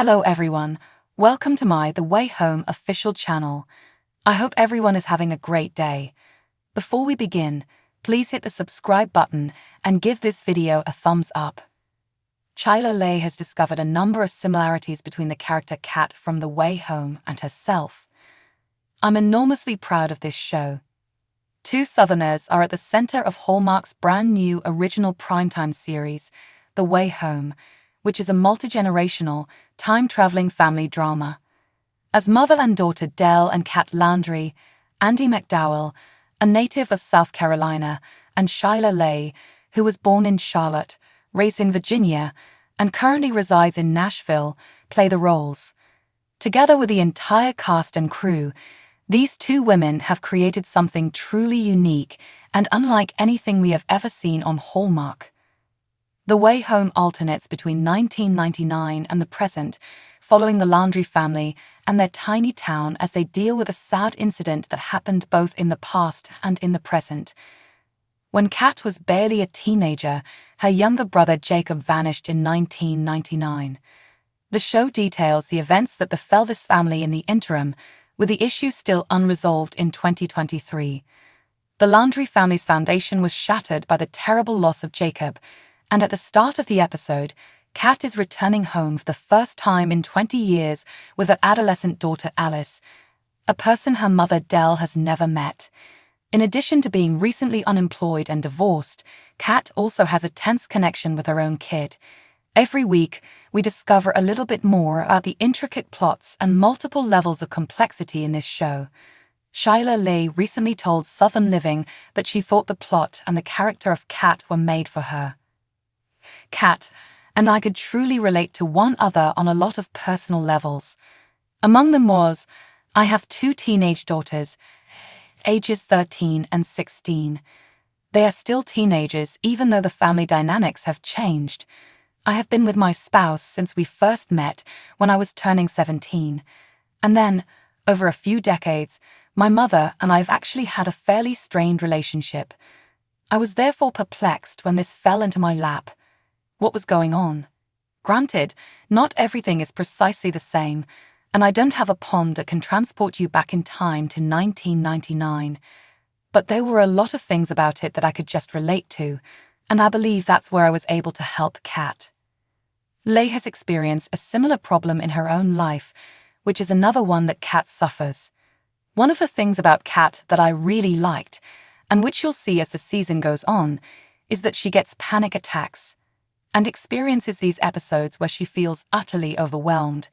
Hello everyone, welcome to my The Way Home official channel. I hope everyone is having a great day. Before we begin, please hit the subscribe button and give this video a thumbs up. Chyler Leigh has discovered a number of similarities between the character Kat from The Way Home and herself. I'm enormously proud of this show. Two Southerners are at the center of Hallmark's brand new original primetime series, The Way Home, which is a multi-generational, time-traveling family drama. As mother and daughter Dell and Kat Landry, Andie MacDowell, a native of South Carolina, and Chyler Leigh, who was born in Charlotte, raised in Virginia, and currently resides in Nashville, play the roles. Together with the entire cast and crew, these two women have created something truly unique and unlike anything we have ever seen on Hallmark. The Way Home alternates between 1999 and the present, following the Landry family and their tiny town as they deal with a sad incident that happened both in the past and in the present. When Kat was barely a teenager, her younger brother Jacob vanished in 1999. The show details the events that befell this family in the interim, with the issue still unresolved in 2023. The Landry family's foundation was shattered by the terrible loss of Jacob, and at the start of the episode, Kat is returning home for the first time in 20 years with her adolescent daughter Alice, a person her mother Dell has never met. In addition to being recently unemployed and divorced, Kat also has a tense connection with her own kid. Every week, we discover a little bit more about the intricate plots and multiple levels of complexity in this show. Chyler Leigh recently told Southern Living that she thought the plot and the character of Kat were made for her. Kat and I could truly relate to one another on a lot of personal levels. Among them was, I have two teenage daughters, ages 13 and 16. They are still teenagers even though the family dynamics have changed. I have been with my spouse since we first met when I was turning 17. And then, over a few decades, my mother and I have actually had a fairly strained relationship. I was therefore perplexed when this fell into my lap. What was going on? Granted, not everything is precisely the same, and I don't have a pond that can transport you back in time to 1999. But there were a lot of things about it that I could just relate to, and I believe that's where I was able to help Kat. Leigh has experienced a similar problem in her own life, which is another one that Kat suffers. One of the things about Kat that I really liked, and which you'll see as the season goes on, is that she gets panic attacks and experiences these episodes where she feels utterly overwhelmed.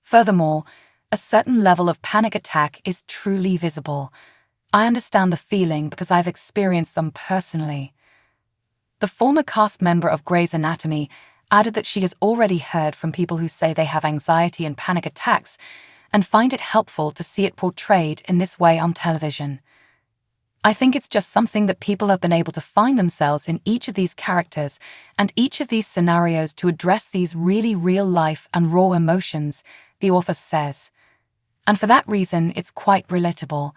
Furthermore, a certain level of panic attack is truly visible. I understand the feeling because I've experienced them personally. The former cast member of Grey's Anatomy added that she has already heard from people who say they have anxiety and panic attacks and find it helpful to see it portrayed in this way on television. I think it's just something that people have been able to find themselves in each of these characters and each of these scenarios to address these really real-life and raw emotions, the author says. And for that reason, it's quite relatable.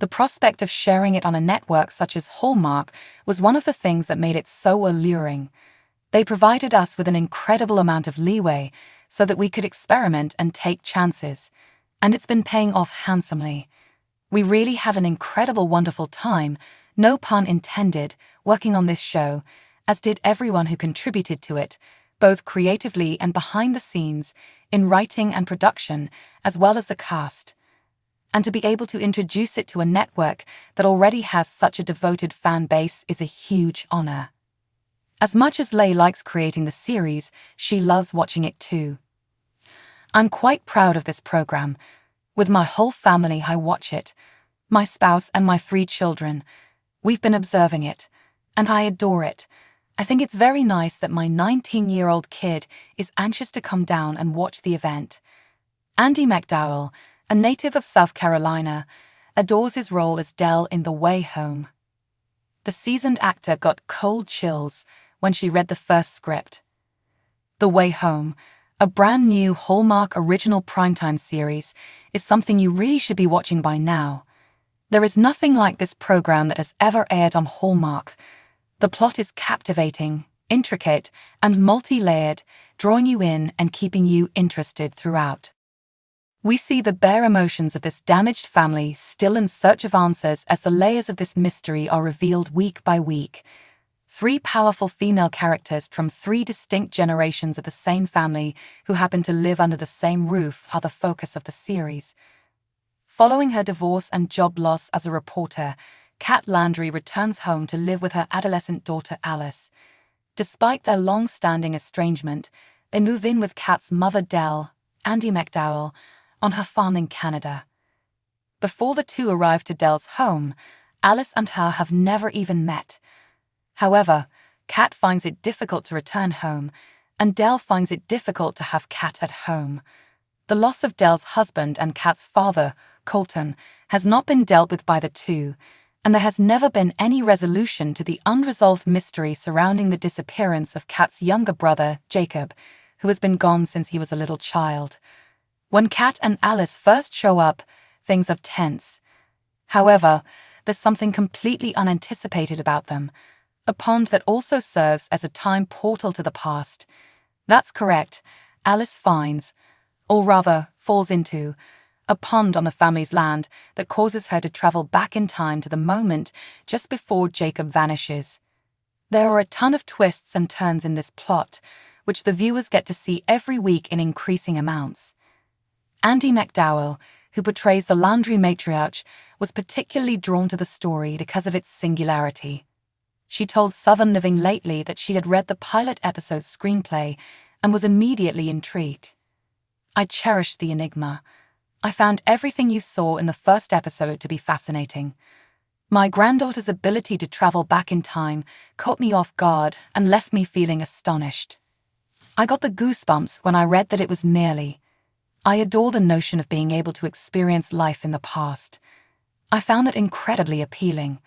The prospect of sharing it on a network such as Hallmark was one of the things that made it so alluring. They provided us with an incredible amount of leeway so that we could experiment and take chances, and it's been paying off handsomely. We really had an incredible, wonderful time, no pun intended, working on this show, as did everyone who contributed to it, both creatively and behind the scenes, in writing and production, as well as the cast. And to be able to introduce it to a network that already has such a devoted fan base is a huge honor. As much as Leigh likes creating the series, she loves watching it too. I'm quite proud of this program. With my whole family, I watch it. My spouse and my 3 children. We've been observing it, and I adore it. I think it's very nice that my 19-year-old kid is anxious to come down and watch the event. Andie MacDowell, a native of South Carolina, adores his role as Dell in The Way Home. The seasoned actor got cold chills when she read the first script. The Way Home, a brand new Hallmark original primetime series, is something you really should be watching by now. There is nothing like this program that has ever aired on Hallmark. The plot is captivating, intricate, and multi-layered, drawing you in and keeping you interested throughout. We see the bare emotions of this damaged family still in search of answers as the layers of this mystery are revealed week by week. Three powerful female characters from three distinct generations of the same family who happen to live under the same roof are the focus of the series. Following her divorce and job loss as a reporter, Kat Landry returns home to live with her adolescent daughter Alice. Despite their long-standing estrangement, they move in with Kat's mother Dell, Andie MacDowell, on her farm in Canada. Before the two arrive to Dell's home, Alice and her have never even met. However, Kat finds it difficult to return home, and Dell finds it difficult to have Kat at home. The loss of Dell's husband and Kat's father, Colton, has not been dealt with by the two, and there has never been any resolution to the unresolved mystery surrounding the disappearance of Kat's younger brother, Jacob, who has been gone since he was a little child. When Kat and Alice first show up, things are tense. However, there's something completely unanticipated about them, a pond that also serves as a time portal to the past. That's correct, Alice finds, or rather falls into, a pond on the family's land that causes her to travel back in time to the moment just before Jacob vanishes. There are a ton of twists and turns in this plot, which the viewers get to see every week in increasing amounts. Andie MacDowell, who portrays the Landry matriarch, was particularly drawn to the story because of its singularity. She told Southern Living lately that she had read the pilot episode's screenplay and was immediately intrigued. "I cherished the enigma. I found everything you saw in the first episode to be fascinating. My granddaughter's ability to travel back in time caught me off guard and left me feeling astonished. I got the goosebumps when I read that it was merely. I adore the notion of being able to experience life in the past. I found it incredibly appealing.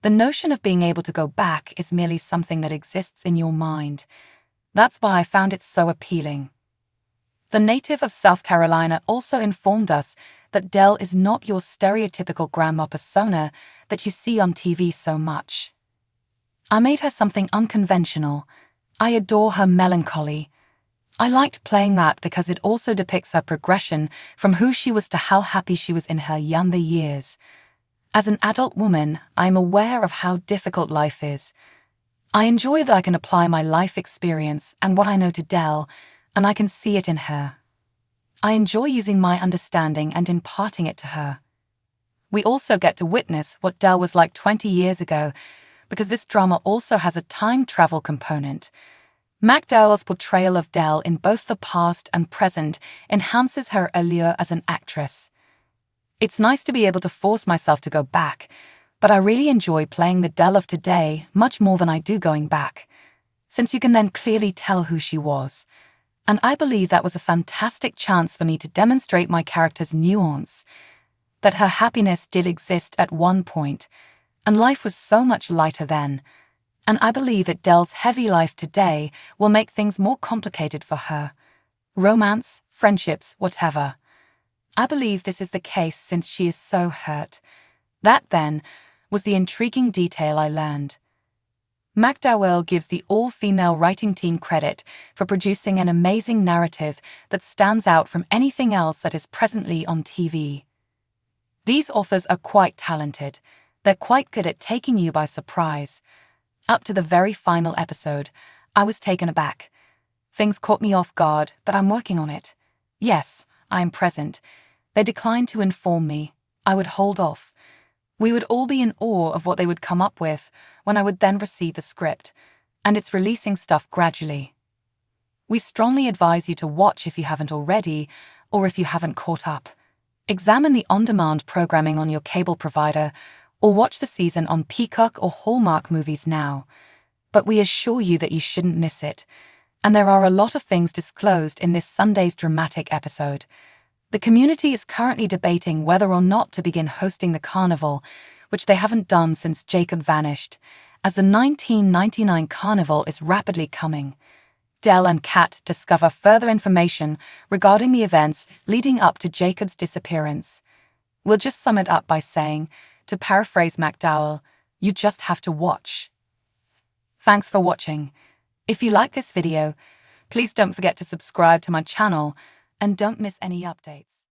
The notion of being able to go back is merely something that exists in your mind. That's why I found it so appealing." The native of South Carolina also informed us that Dell is not your stereotypical grandma persona that you see on TV so much. "I made her something unconventional. I adore her melancholy. I liked playing that because it also depicts her progression from who she was to how happy she was in her younger years. As an adult woman, I am aware of how difficult life is. I enjoy that I can apply my life experience and what I know to Dell, and I can see it in her. I enjoy using my understanding and imparting it to her." We also get to witness what Dell was like 20 years ago, because this drama also has a time travel component. MacDowell's portrayal of Dell in both the past and present enhances her allure as an actress. "It's nice to be able to force myself to go back, but I really enjoy playing the Dell of today much more than I do going back, since you can then clearly tell who she was. And I believe that was a fantastic chance for me to demonstrate my character's nuance, that her happiness did exist at one point, and life was so much lighter then. And I believe that Dell's heavy life today will make things more complicated for her. Romance, friendships, whatever. I believe this is the case since she is so hurt. That, then, was the intriguing detail I learned." MacDowell gives the all-female writing team credit for producing an amazing narrative that stands out from anything else that is presently on TV. "These authors are quite talented. They're quite good at taking you by surprise. Up to the very final episode, I was taken aback. Things caught me off guard, but I'm working on it. Yes, I am present. They declined to inform me. I would hold off. We would all be in awe of what they would come up with when I would then receive the script, and it's releasing stuff gradually. We strongly advise you to watch if you haven't already, or if you haven't caught up. Examine the on-demand programming on your cable provider, or watch the season on Peacock or Hallmark Movies now. But we assure you that you shouldn't miss it, and there are a lot of things disclosed in this Sunday's dramatic episode. The community is currently debating whether or not to begin hosting the carnival, which they haven't done since Jacob vanished, as the 1999 carnival is rapidly coming. Dell and Kat discover further information regarding the events leading up to Jacob's disappearance. We'll just sum it up by saying, to paraphrase MacDowell, you just have to watch. Thanks for watching. If you like this video, Please don't forget to subscribe to my channel and don't miss any updates.